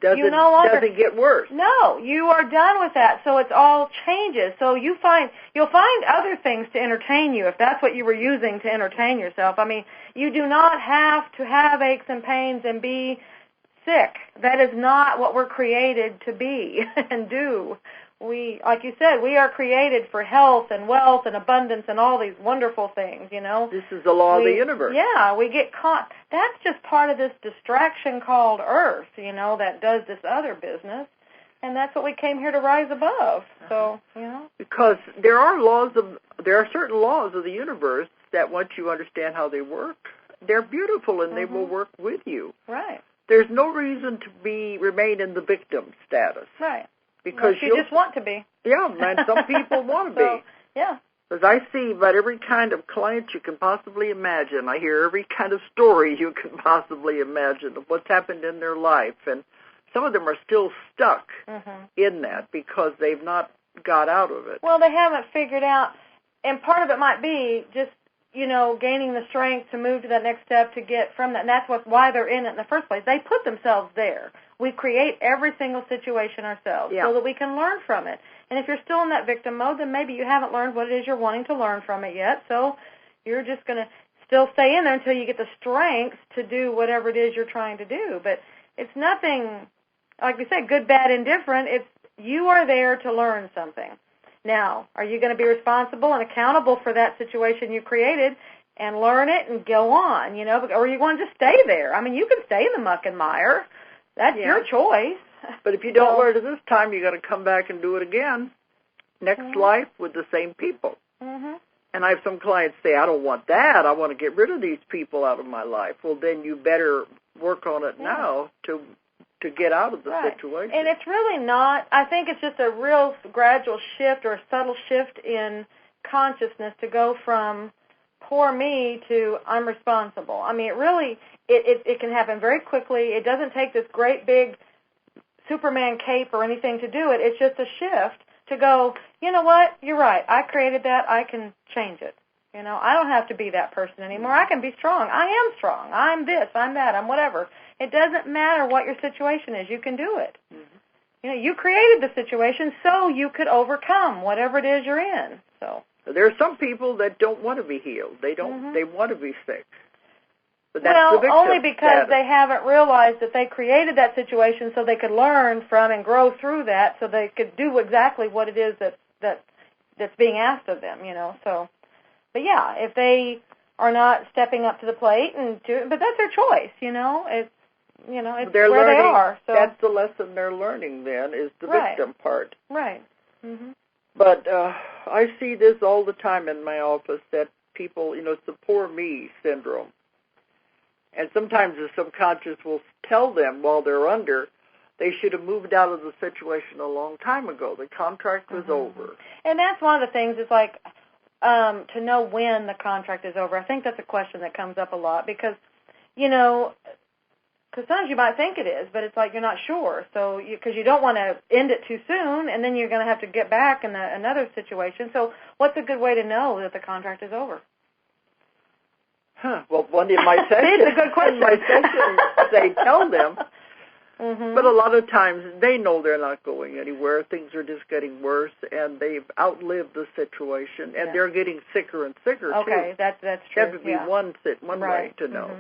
Doesn't get worse. No, you are done with that. So it's all changes. So you'll find other things to entertain you if that's what you were using to entertain yourself. I mean, you do not have to have aches and pains and be sick. That is not what we're created to be and do. We, like you said, we are created for health and wealth and abundance and all these wonderful things, you know. This is the law of the universe. Yeah, we get caught. That's just part of this distraction called Earth, you know, that does this other business. And that's what we came here to rise above. So, you know. Because there are certain laws of the universe that once you understand how they work, they're beautiful and they will work with you. Right. There's no reason to remain in the victim status. Right. Because you just want to be. Yeah, and some people want to be. Yeah. Because I see about every kind of client you can possibly imagine. I hear every kind of story you can possibly imagine of what's happened in their life. And some of them are still stuck in that because they've not got out of it. Well, they haven't figured out, and part of it might be just, you know, gaining the strength to move to that next step to get from that. And that's why they're in it in the first place. They put themselves there. We create every single situation ourselves so that we can learn from it. And if you're still in that victim mode, then maybe you haven't learned what it is you're wanting to learn from it yet. So you're just going to still stay in there until you get the strength to do whatever it is you're trying to do. But it's nothing like we said, good, bad, indifferent. It's you are there to learn something. Now, are you going to be responsible and accountable for that situation you created and learn it and go on, or are you going to just stay there? I mean, you can stay in the muck and mire. That's your choice. But if you don't learn it this time, you got to come back and do it again. Next life with the same people. Mm-hmm. And I have some clients say, I don't want that. I want to get rid of these people out of my life. Well, then you better work on it now to get out of the situation. And it's really not, I think it's just a real gradual shift or a subtle shift in consciousness to go from poor me to I'm responsible. I mean, it really, it can happen very quickly. It doesn't take this great big Superman cape or anything to do it. It's just a shift to go, you know what, you're right. I created that. I can change it. I don't have to be that person anymore. I can be strong. I am strong. I'm this. I'm that. I'm whatever. It doesn't matter what your situation is. You can do it. Mm-hmm. You created the situation so you could overcome whatever it is you're in. So there are some people that don't want to be healed. They don't. They want to be sick. But that's only because they haven't realized that they created that situation so they could learn from and grow through that, so they could do exactly what it is that's being asked of them. So. But yeah, if they are not stepping up to the plate but that's their choice. It's it's they're where learning, they are. So that's the lesson they're learning. Then is the victim part. Right. Mm-hmm. But I see this all the time in my office that people, it's the poor me syndrome. And sometimes the subconscious will tell them while they're under, they should have moved out of the situation a long time ago. The contract was over. And that's one of the things is like to know when the contract is over. I think that's a question that comes up a lot because, because sometimes you might think it is, but it's like you're not sure. So because you don't want to end it too soon, and then you're going to have to get back in another situation. So what's a good way to know that the contract is over? Well, one in my session, it's a good question. They tell them. Mm-hmm. But a lot of times they know they're not going anywhere. Things are just getting worse, and they've outlived the situation, and they're getting sicker and sicker, too. Okay, that's true. That would be one way to know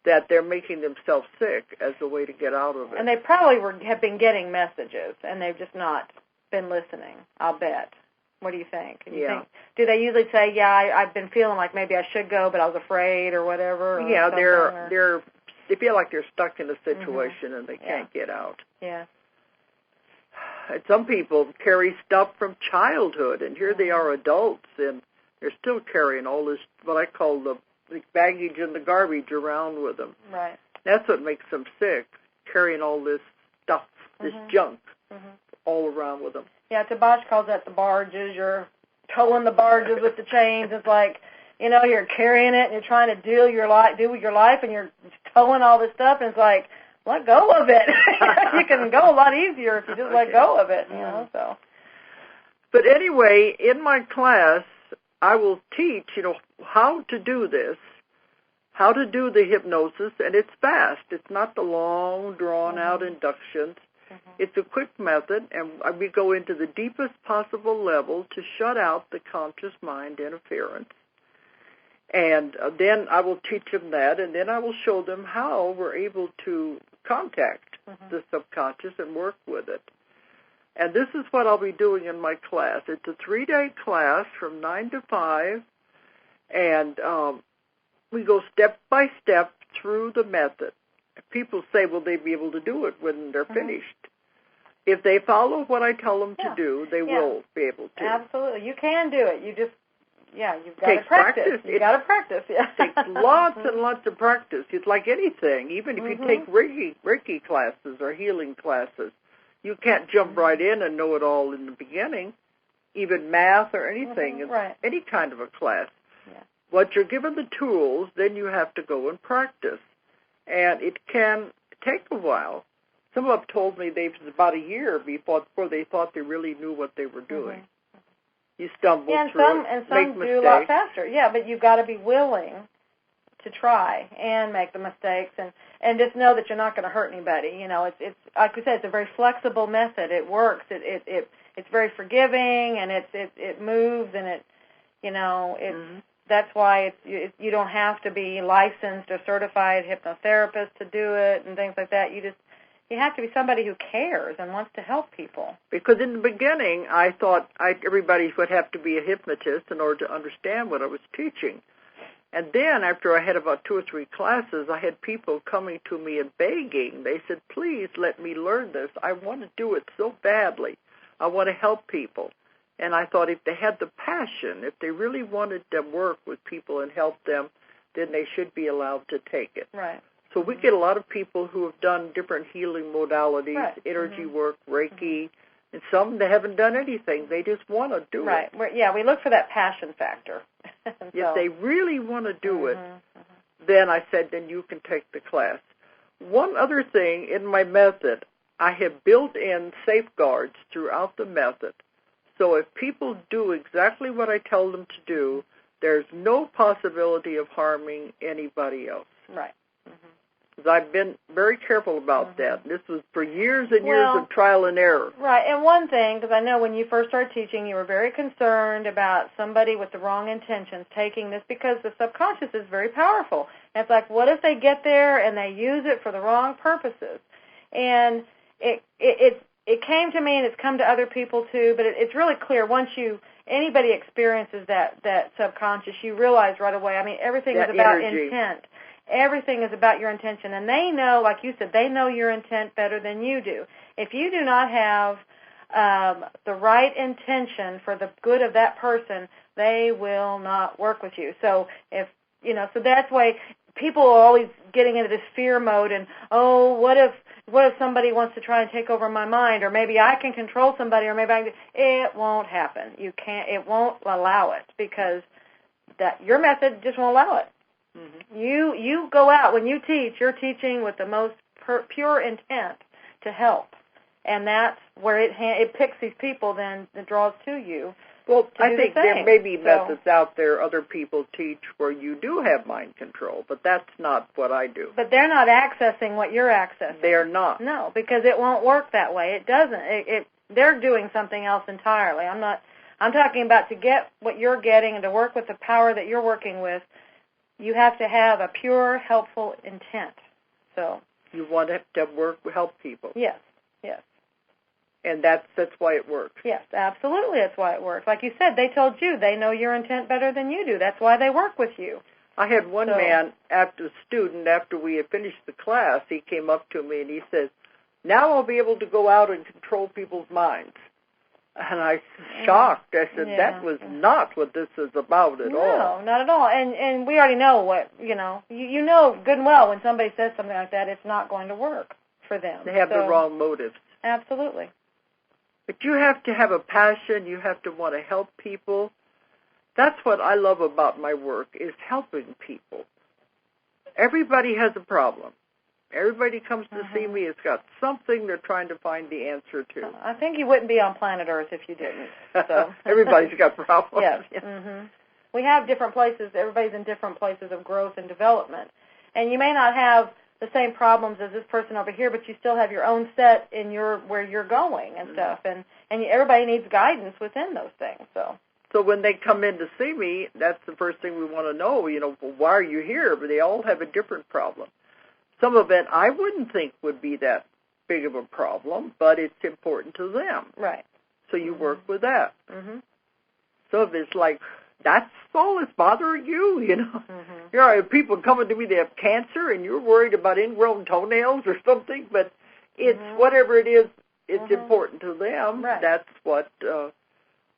that they're making themselves sick as a way to get out of it. And they probably have been getting messages, and they've just not been listening, I'll bet. What do you think? Do they usually say, I've been feeling like maybe I should go, but I was afraid or whatever? They feel like they're stuck in a situation and they can't get out. Yeah. And some people carry stuff from childhood, and here they are adults, and they're still carrying all this, what I call the baggage and the garbage around with them. Right. That's what makes them sick, carrying all this stuff, this junk, all around with them. Yeah, Tabash calls that the barges. You're towing the barges with the chains. It's like, you're carrying it and you're trying to do with your life, and you're towing all this stuff, and it's like, let go of it. You can go a lot easier if you just let go of it, so. But anyway, in my class, I will teach, how to do this, how to do the hypnosis, and it's fast. It's not the long, drawn-out inductions. It's a quick method, and we go into the deepest possible level to shut out the conscious mind interference. And then I will teach them that, and then I will show them how we're able to contact the subconscious and work with it. And this is what I'll be doing in my class. It's a 3-day class from 9 to 5, and we go step by step through the method. People say, will they be able to do it when they're finished? If they follow what I tell them to do, they will be able to. Absolutely. You can do it. You just, you've got to practice. You've got to practice, It takes lots and lots of practice. It's like anything. Even if you take Reiki classes or healing classes, you can't jump right in and know it all in the beginning, even math or anything, any kind of a class. Yeah. Once you're given the tools, then you have to go and practice. And it can take a while. Some of them told me it was about a year before they thought they really knew what they were doing. You stumble through it, and some do a lot faster. Yeah, but you've got to be willing to try and make the mistakes and just know that you're not going to hurt anybody. It's like we said, it's a very flexible method. It works. It's very forgiving, and it moves, and it's that's why you don't have to be licensed or certified hypnotherapist to do it and things like that. You have to be somebody who cares and wants to help people. Because in the beginning, I thought everybody would have to be a hypnotist in order to understand what I was teaching. And then after I had about 2 or 3 classes, I had people coming to me and begging. They said, please let me learn this. I want to do it so badly. I want to help people. And I thought if they had the passion, if they really wanted to work with people and help them, then they should be allowed to take it. Right. So we get a lot of people who have done different healing modalities, right. energy work, Reiki, and some that haven't done anything. They just want to do it. Right. We look for that passion factor. If they really want to do it, then I said, then you can take the class. One other thing in my method, I have built in safeguards throughout the method. So if people do exactly what I tell them to do, there's no possibility of harming anybody else. Right. Because I've been very careful about that. This was for years and years of trial and error. Right. And one thing, because I know when you first started teaching, you were very concerned about somebody with the wrong intentions taking this, because the subconscious is very powerful. And it's like, what if they get there and they use it for the wrong purposes? And it came to me, and it's come to other people too, but it's really clear once anybody experiences that subconscious, you realize right away, I mean, everything is about intent. Everything is about your intention. And they know, like you said, they know your intent better than you do. If you do not have the right intention for the good of that person, they will not work with you. So so that's why people are always getting into this fear mode and, what if somebody wants to try and take over my mind, or maybe I can control somebody, or maybe it won't happen. You can't. It won't allow it, because your method just won't allow it. Mm-hmm. You go out when you teach. You're teaching with the most pure intent to help, and that's where it picks these people. Then it draws to you. Well, I think there may be methods out there other people teach where you do have mind control, but that's not what I do. But they're not accessing what you're accessing. They're not. No, because it won't work that way. It doesn't. They're doing something else entirely. I'm talking about to get what you're getting and to work with the power that you're working with. You have to have a pure, helpful intent. So you want to help people. Yes. And that's why it works. Yes, absolutely, that's why it works. Like you said, they told you they know your intent better than you do. That's why they work with you. I had one man, after we had finished the class, he came up to me and he says, now I'll be able to go out and control people's minds. And I was shocked. I said, that was not what this is about at all. No, not at all. And we already know what, you know good and well when somebody says something like that, it's not going to work for them. They have the wrong motives. Absolutely. But you have to have a passion. You have to want to help people. That's what I love about my work, is helping people. Everybody has a problem. Everybody comes to see me, has got something they're trying to find the answer to. I think you wouldn't be on planet Earth if you didn't. So. Everybody's got problems. Yes. Mm-hmm. We have different places. Everybody's in different places of growth and development. And you may not have the same problems as this person over here, but you still have your own set in where you're going and stuff. And everybody needs guidance within those things. So when they come in to see me, that's the first thing we want to know. Why are you here? But they all have a different problem. Some of it I wouldn't think would be that big of a problem, but it's important to them. Right. So you work with that. Mm-hmm. So if it's like, that's all that's bothering you, people coming to me, they have cancer, and you're worried about ingrown toenails or something, but it's whatever it is, it's important to them. Right. That's what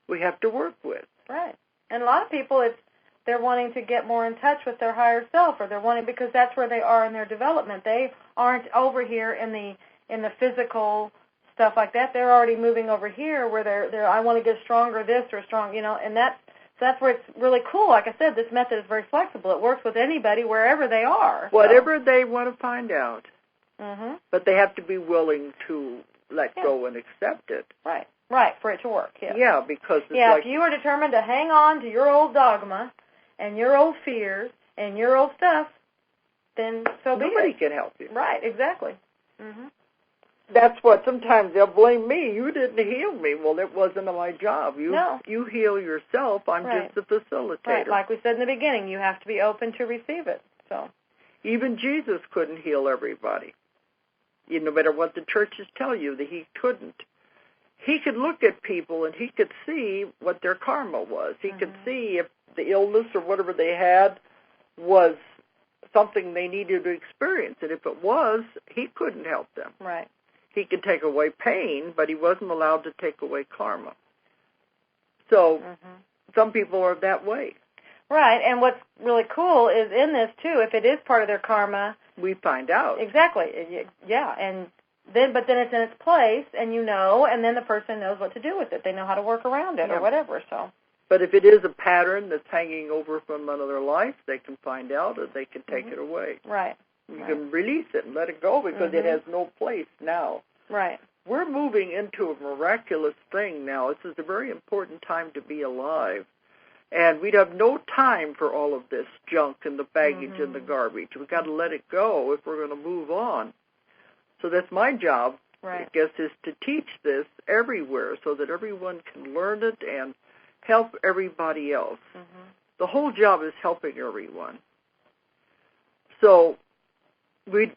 we have to work with. Right. And a lot of people, they're wanting to get more in touch with their higher self, or they're wanting, because that's where they are in their development. They aren't over here in the physical stuff like that. They're already moving over here where they're I want to get stronger this or strong, and that's where it's really cool. Like I said, this method is very flexible. It works with anybody wherever they are. Whatever they want to find out. Mm-hmm. But they have to be willing to let go and accept it. Right, for it to work. Yes. Yeah, because if you are determined to hang on to your old dogma and your old fears and your old stuff, then so be it. Nobody can help you. Right, exactly. Mm-hmm. That's what sometimes they'll blame me. You didn't heal me. Well, it wasn't my job. You heal yourself. I'm just a facilitator. Right. Like we said in the beginning, you have to be open to receive it. So even Jesus couldn't heal everybody. no matter what the churches tell you, that he couldn't. He could look at people and he could see what their karma was. He could see if the illness or whatever they had was something they needed to experience. And if it was, he couldn't help them. Right. He could take away pain, but he wasn't allowed to take away karma. So some people are that way. Right, and what's really cool is in this, too, if it is part of their karma... We find out. Exactly, yeah, but then it's in its place, and and then the person knows what to do with it. They know how to work around it or whatever, so... But if it is a pattern that's hanging over from another life, they can find out and they can take it away. Right. You can release it and let it go because it has no place now. Right. We're moving into a miraculous thing now. This is a very important time to be alive. And we'd have no time for all of this junk and the baggage and the garbage. We've got to let it go if we're going to move on. So that's my job, I guess, is to teach this everywhere so that everyone can learn it and help everybody else. The whole job is helping everyone. So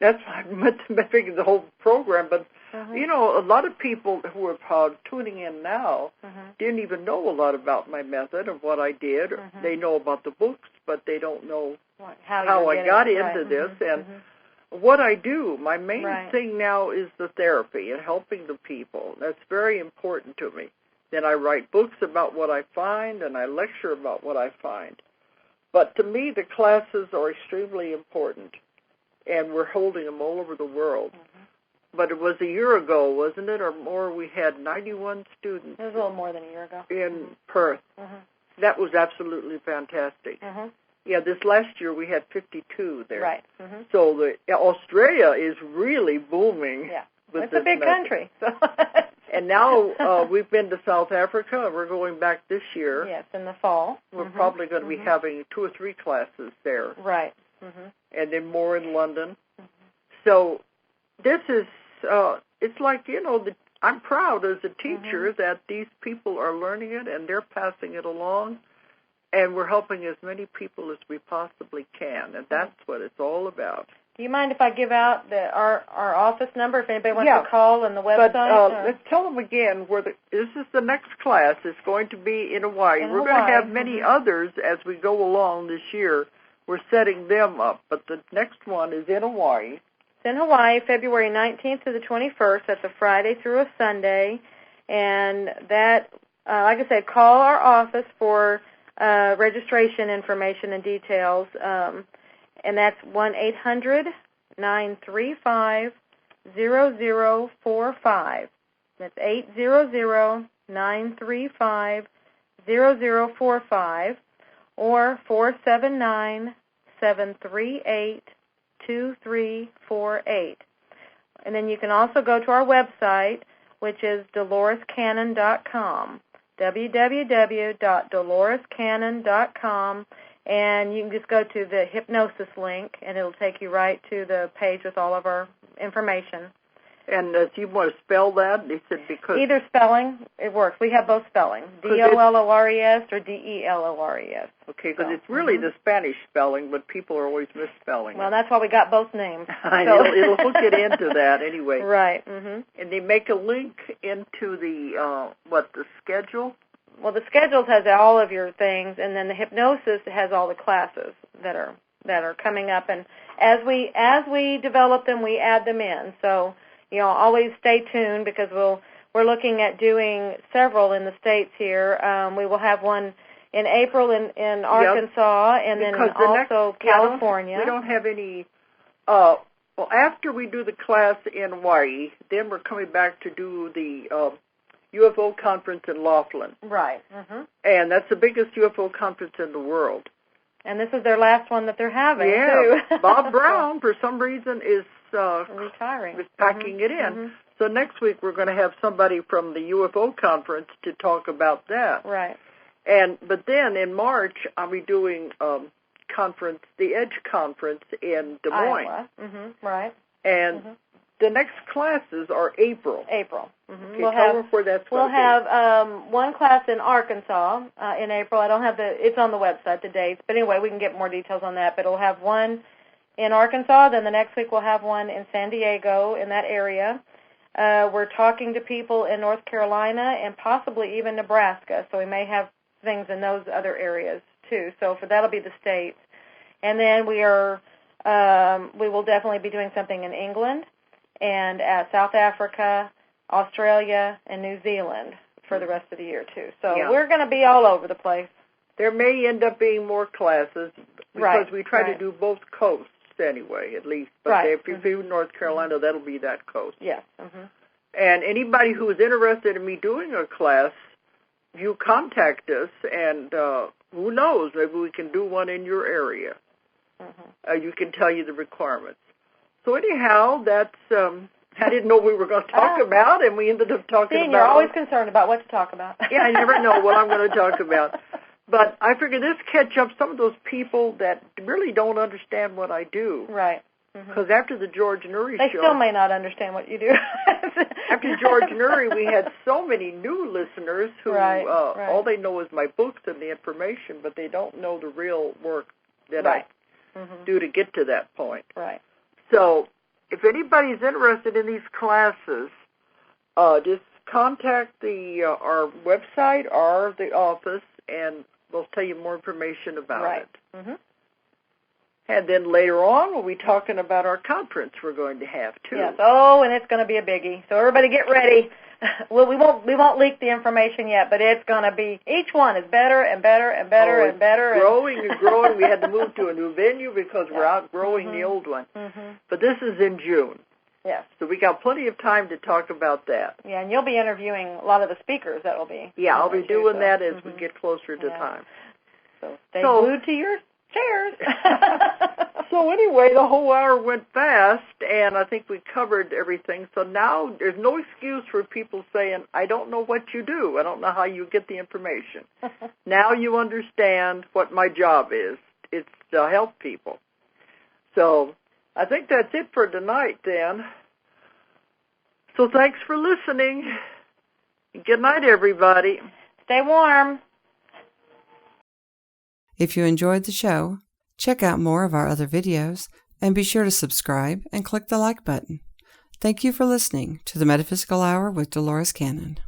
that's why I'm making the whole program. But, a lot of people who are tuning in now didn't even know a lot about my method of what I did. They know about the books, but they don't know how I got into this. And what I do, my main thing now is the therapy and helping the people. That's very important to me. Then I write books about what I find, and I lecture about what I find. But to me, the classes are extremely important, and we're holding them all over the world. But it was a year ago, wasn't it, or more? We had 91 students. It was a little more than a year ago. In Perth. That was absolutely fantastic. Yeah, this last year we had 52 there. Right. So Australia is really booming. Yeah, it's a big country. So. And now we've been to South Africa. We're going back this year. Yes, in the fall. We're probably going to be having 2 or 3 classes there. Right. And then more in London. So this is, it's like, I'm proud as a teacher that these people are learning it and they're passing it along. And we're helping as many people as we possibly can. And that's what it's all about. Do you mind if I give out our office number if anybody wants to call and the website? But let's tell them again this is the next class. It's going to be in Hawaii. We're going to have many others as we go along this year. We're setting them up, but the next one is in Hawaii. It's in Hawaii, February 19th to the 21st. That's a Friday through a Sunday. And that, like I said, call our office for registration information and details. And that's 1-800-935-0045. That's 800-935-0045 or 479-738-2348. And then you can also go to our website, which is DoloresCannon.com, www.DoloresCannon.com. And you can just go to the Hypnosis link, and it'll take you right to the page with all of our information. And if you want to spell that, they said because... Either spelling, it works. We have both spelling, D-O-L-O-R-E-S or D-E-L-O-R-E-S. Okay, because it's really the Spanish spelling, but people are always misspelling Well, that's why we got both names. I know, it'll hook it into that anyway. Right. And they make a link into the, the schedule? Well, the schedules has all of your things, and then the hypnosis has all the classes that are coming up. And as we develop them, we add them in. So always stay tuned because we're looking at doing several in the States here. We will have one in April in Arkansas, and then also California. We don't have any. After we do the class in Hawaii, then we're coming back to do the UFO conference in Laughlin. Right. And that's the biggest UFO conference in the world. And this is their last one that they're having, too. Bob Brown, for some reason, is retiring. Is packing it in. So next week we're going to have somebody from the UFO conference to talk about that. Right. But then in March I'll be doing conference, the Edge conference in Des Moines. Iowa. Right. And the next classes are April. April. Okay, tell them where that's going to be. We'll have one class in Arkansas in April. I don't have it's on the website, the dates. But anyway, we can get more details on that. But we'll have one in Arkansas. Then the next week we'll have one in San Diego, in that area. We're talking to people in North Carolina and possibly even Nebraska, so we may have things in those other areas too. So that'll be the states. And then we will definitely be doing something in England and South Africa, Australia, and New Zealand for the rest of the year too. So we're going to be all over the place. There may end up being more classes because we try to do both coasts anyway, at least. But if you do North Carolina, that'll be that coast. Yes. And anybody who is interested in me doing a class, you contact us, and who knows, maybe we can do one in your area. You can tell you the requirements. So anyhow, that's I didn't know we were going to talk about, and we ended up talking about. You're always concerned about what to talk about. Yeah, I never know what I'm going to talk about. But I figure this catch up some of those people that really don't understand what I do. Right. Because after the George Noory show... They still may not understand what you do. After George Noory, we had so many new listeners who all they know is my books and the information, but they don't know the real work that I do to get to that point. Right. So if anybody's interested in these classes, just contact our website or the office, and we'll tell you more information about it. And then later on, we'll be talking about our conference we're going to have, too. Yes. Oh, and it's going to be a biggie. So everybody get ready. Well, we won't leak the information yet, but it's going to be, each one is better and better and better and better. Growing and growing. We had to move to a new venue because we're outgrowing the old one. But this is in June. Yes. So we got plenty of time to talk about that. Yeah, and you'll be interviewing a lot of the speakers that will be. Yeah, I'll be doing that as we get closer to time. So stay glued to your chairs. So anyway, the whole hour went fast, and I think we covered everything. So now there's no excuse for people saying, I don't know what you do. I don't know how you get the information. Now you understand what my job is. It's to help people. So I think that's it for tonight, then. So thanks for listening. Good night, everybody. Stay warm. If you enjoyed the show, check out more of our other videos and be sure to subscribe and click the like button. Thank you for listening to the Metaphysical Hour with Dolores Cannon.